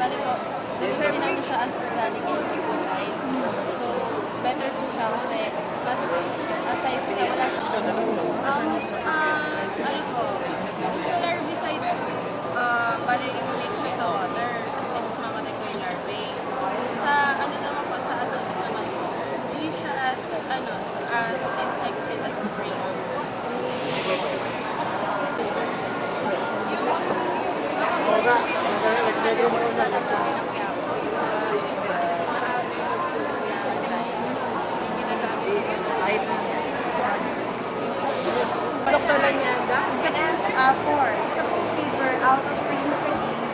bali po, delivery namin siya as organic insecticide. So, better po siya kasi mas aside sa wala siya. Ano po, sa larvicide, bali i-mix siya sa water. It's mamatic ko yung larvae. Sa ano naman po, sa adults naman po, use siya as insecticide, as spray. Dr. Lanyada? Sa 4. Isa po paper out of science,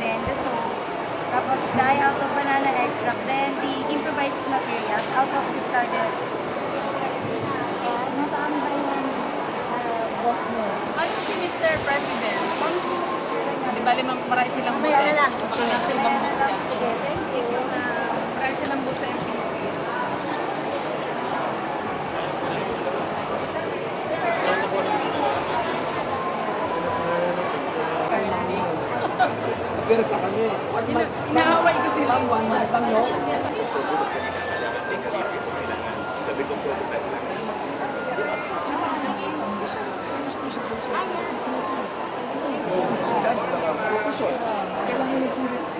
then the soap. Tapos dye out of banana extract, then the improvised materials out of discarded. Nasaan ba yan, boss mo? Ano si Mr. President? Di ba limang maray silang bote? Natin bang bote siya? Sige, thank you. Maray silang bote sa MPC. Pero sa kami, Inaaway ko sila. one month lang, no? Sabi ko po,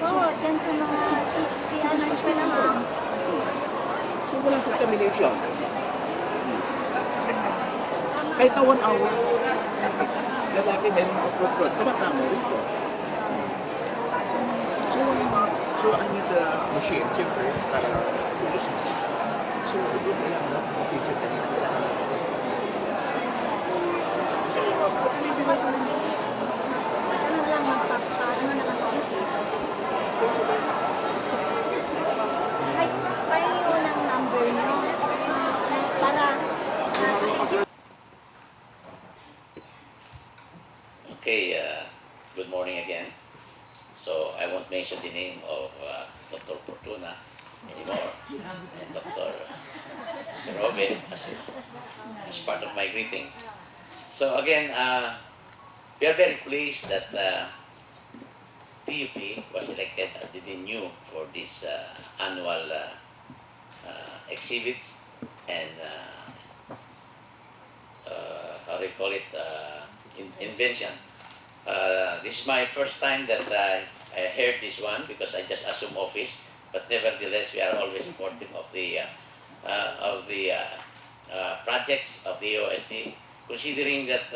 Oo, dyan sa mga si ano siya naman. so walang contamination. Kahit na 1 hour, lalaki may mga fruit, tumatama rito. So I need a machine, siyempre, para produce mo. So, doon na lang na, teacher ka nila. Ano lang, magpapaano na kapag ay, pahingi ko ng number nyo. Para, kasi Okay, good morning again. So I won't mention the name of Dr. Fortuna anymore, and Dr. Robin as part of my greetings. So again, we are very pleased that TUP was elected as the venue for this annual exhibits and how do you call it, inventions. This is my first time that I heard this one because I just assumed office, but nevertheless we are always supportive of the projects of the OST, considering that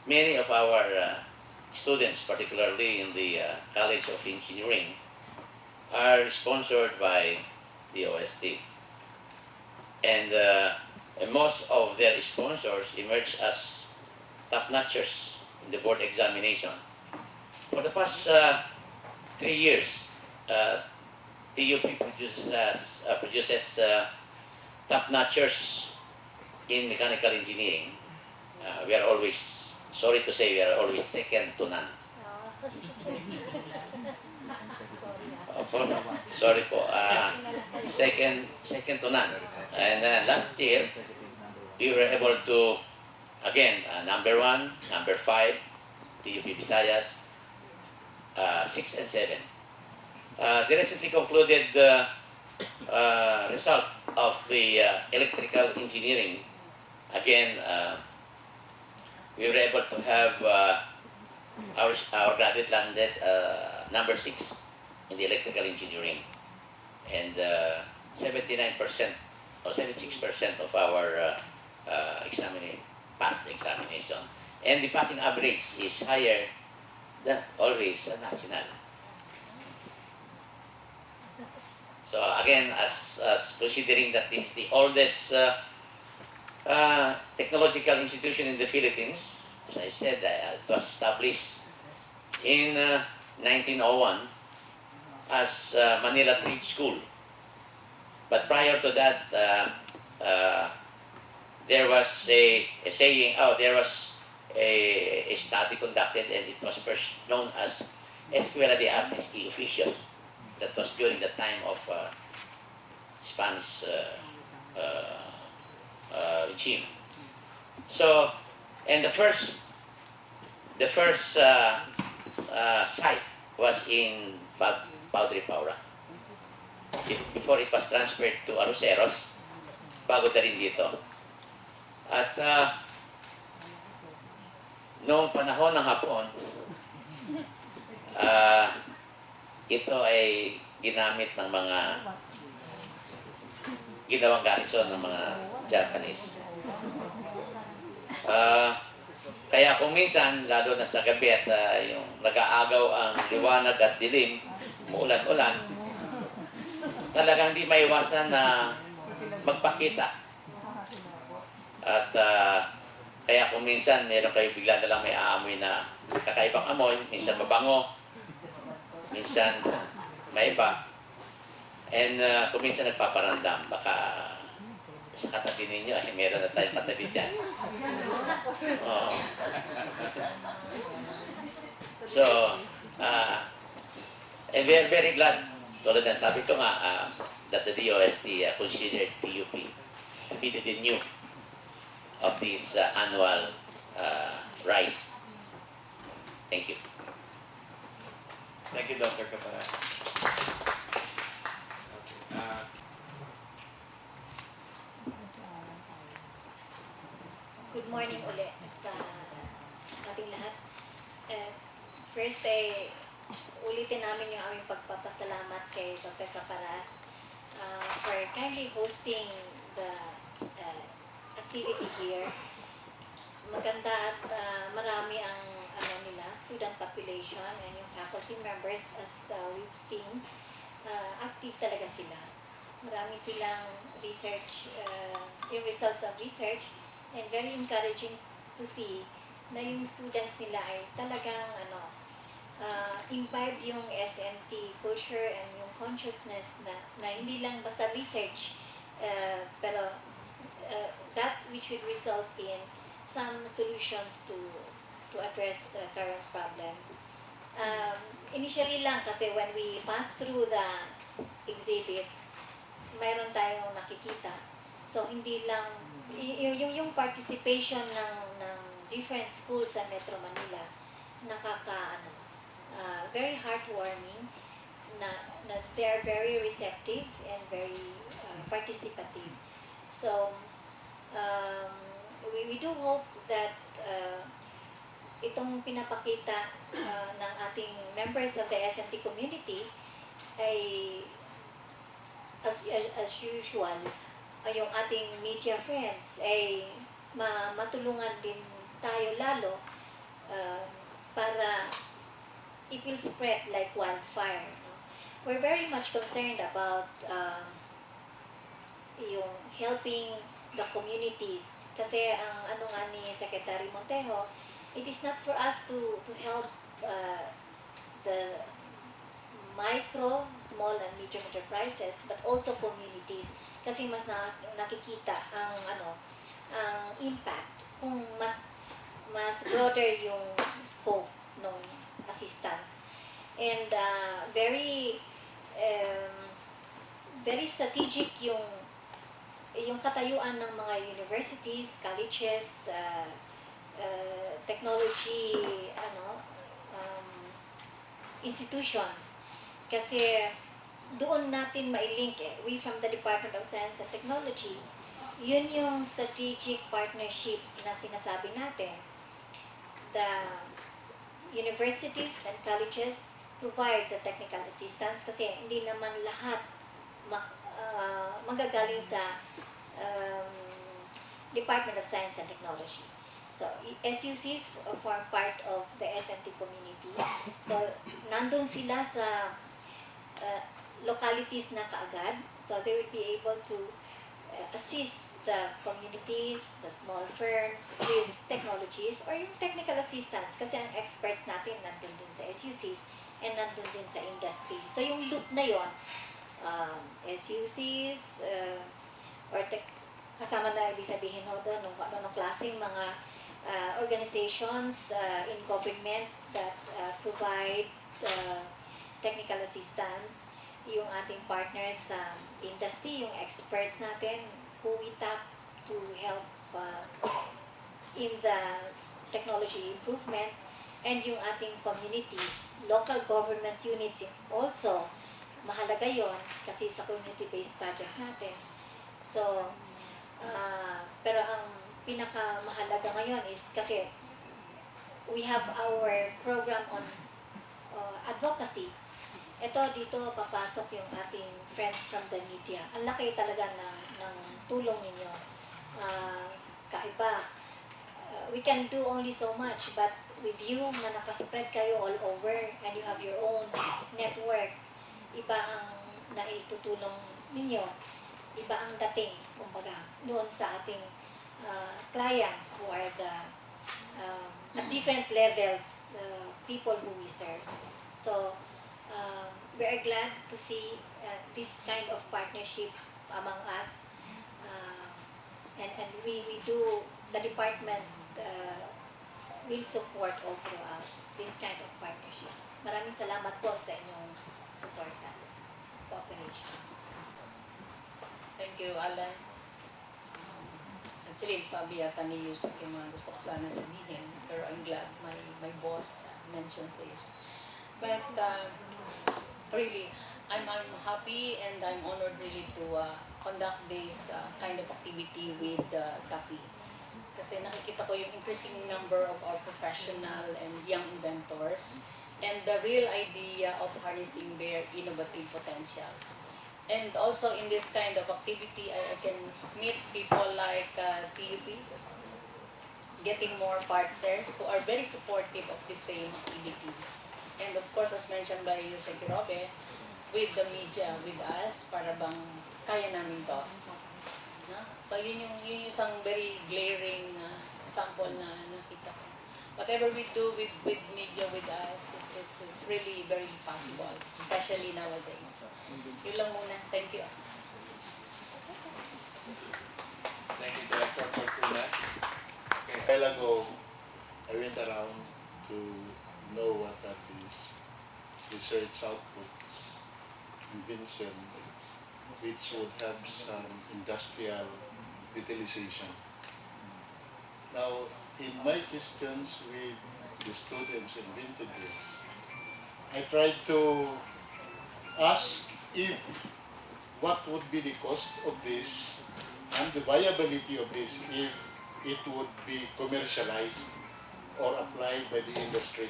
many of our students, particularly in the College of Engineering, are sponsored by the OST. And most of their sponsors emerge as top-notchers in the board examination. For the past 3 years, TUP produces top-notchers in mechanical engineering. We are always, sorry to say, we are always second to none. Sorry po, second to none. And last year, we were able to, again, number 1, number 5, TUP Visayas, 6 and 7. The recently concluded result of the electrical engineering, again, we were able to have our graduate landed number 6 in the electrical engineering, and 79% or 76% of our examining passed the examination, and the passing average is higher than always national. So again, as considering that this is the oldest technological institution in the Philippines, as I said, it was established in 1901 as Manila Trade School. But prior to that, there was a saying, there was a study conducted, and it was first known as Escuela de Artes y Oficios. That was during the time of Spanish regime. So, and the first site was in Padre Paura. Before it was transferred to Aroseros, bago na rin dito. At noong panahon ng Hapon, ito ay ginamit ng mga ginawang garrison ng mga Japanese. Kaya kung minsan, lalo na sa gabi at yung nag-aagaw ang liwanag at dilim, umuulan-ulan, talagang hindi maiwasan na magpakita. At kaya kung minsan meron kayo bigla na lang may aamoy na kakaibang amoy, minsan mabango, minsan maiba. And kung minsan nagpaparandam, baka sa katabi ninyo, meron na tayong katabi dyan. Oo. So, and we are very glad, tulad ng sabi ko nga, that the DOST considered PUP to be the venue of this annual rise. Thank you. Thank you, Dr. Kapara. Good morning ulit sa ating lahat. First ay ulitin namin yung aming pagpapasalamat kay Dr. Caparas for kindly hosting the activity here. Maganda at marami ang student population and yung faculty members as we've seen, active talaga sila. Marami silang research, yung results of research, and very encouraging to see na yung students nila ay talagang imbibe yung SNT culture and yung consciousness na hindi lang basta research, pero that which would result in some solutions to address current problems. Initially lang kasi when we pass through the exhibits, mayroon tayong nakikita. So hindi lang yung participation ng different schools sa Metro Manila very heartwarming na they are very receptive and very participative. So we do hope that itong pinapakita ng ating members of the SNT community ay as usual yung ating media friends ay matulungan din tayo lalo para it will spread like wildfire. We're very much concerned about yung helping the communities kasi ang nga ni Secretary Montejo, it is not for us to help the micro, small and medium enterprises but also communities kasi mas nakikita ang impact kung mas broader yung scope ng assistance. And very strategic yung katayuan ng mga universities, colleges, technology institutions. Kasi doon natin mailink we from the Department of Science and Technology, yun yung strategic partnership na sinasabi natin. The universities and colleges provide the technical assistance kasi hindi naman lahat magagaling sa Department of Science and Technology. So, SUCs form part of the SNT community. So, nandun sila sa localities na kaagad. So, they will be able to assist the communities, the small firms with technologies or yung technical assistance kasi ang experts natin nandun din sa SUCs and nandun din sa industry. So, yung loop na yon SUCs or kasama na ibig sabihin doon nung klaseng mga organizations in government that provide technical assistance, yung ating partners sa industry, yung experts natin who we tap to help in the technology improvement, and yung ating community, local government units also, mahalaga yon kasi sa community-based projects natin. So, pero ang pinakamahalaga ngayon is kasi we have our program on advocacy. Ito, dito papasok yung ating friends from the media. Ang laki talaga ng tulong ninyo. Kaiba, we can do only so much, but with you na nakaspread kayo all over and you have your own network, iba ang naitutulong ninyo, iba ang dating, kumbaga, doon sa ating clients who are the at different levels, people who we serve. So, we are glad to see this kind of partnership among us. And we do, the department will support all throughout this kind of partnership. Maraming salamat po sa inyong support at cooperation. Thank you, Alan. Actually, sabi yata ni Yusuf yung mga gusto ko sana sabihin, pero I'm glad my boss mentioned this. But really, I'm happy and I'm honored really to conduct this kind of activity with TAPI. Kasi nakikita ko yung increasing number of our professional and young inventors and the real idea of harnessing their innovative potentials. And also in this kind of activity, I can meet people like TUP, getting more partners who are very supportive of the same activity. And of course, as mentioned by Yusek Robe, with the media, with us, para bang kaya namin to. No? So yun yung isang very glaring sample na nakita ko. Whatever we do with media, with us, it's really very possible, especially nowadays. So, yun lang muna. Thank you. Thank you, Director Fortuna. A while ago, I went around to know what are these research outputs, invention, which would have some industrial utilization. Now, in my questions with the students in vintages, I tried to ask if what would be the cost of this and the viability of this if it would be commercialized or applied by the industry.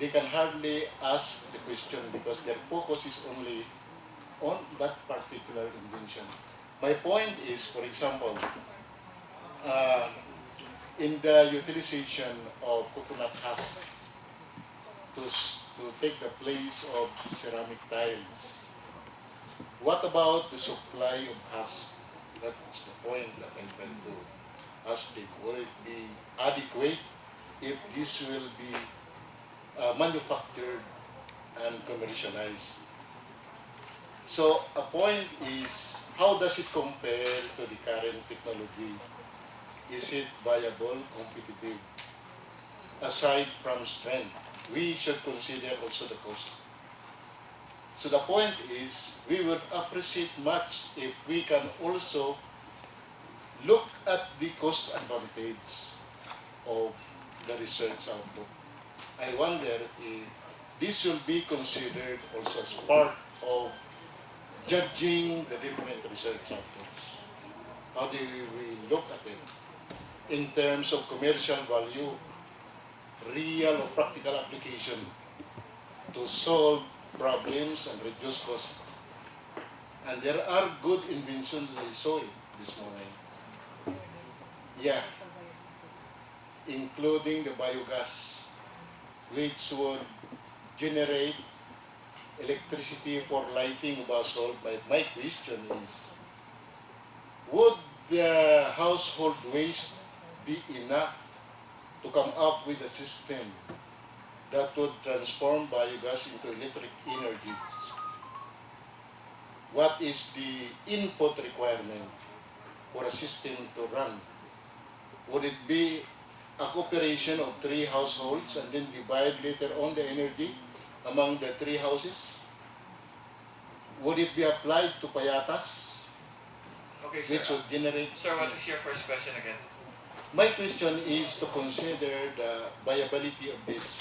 They can hardly ask the question because their focus is only on that particular invention. My point is, for example, in the utilization of coconut husk to take the place of ceramic tiles, what about the supply of husk? That's the point that I'm trying to ask them. Will it be adequate if this will be manufactured and commercialized? So a point is, how does it compare to the current technology? Is it viable, competitive? Aside from strength, we should consider also the cost. So the point is, we would appreciate much if we can also look at the cost advantage of the research output. I wonder if this will be considered also as part of judging the different research outputs. How do we look at it? In terms of commercial value, real or practical application to solve problems and reduce costs. And there are good inventions, I saw it this morning. Yeah, including the biogas, which would generate electricity for lighting of household. My question is, would the household waste be enough to come up with a system that would transform biogas into electric energy? What is the input requirement for a system to run? Would it be a cooperation of 3 households and then divide later on the energy among the 3 houses? Would it be applied to payatas, Okay, which sir. would generate? Sir, what is your first question again? My question is to consider the viability of this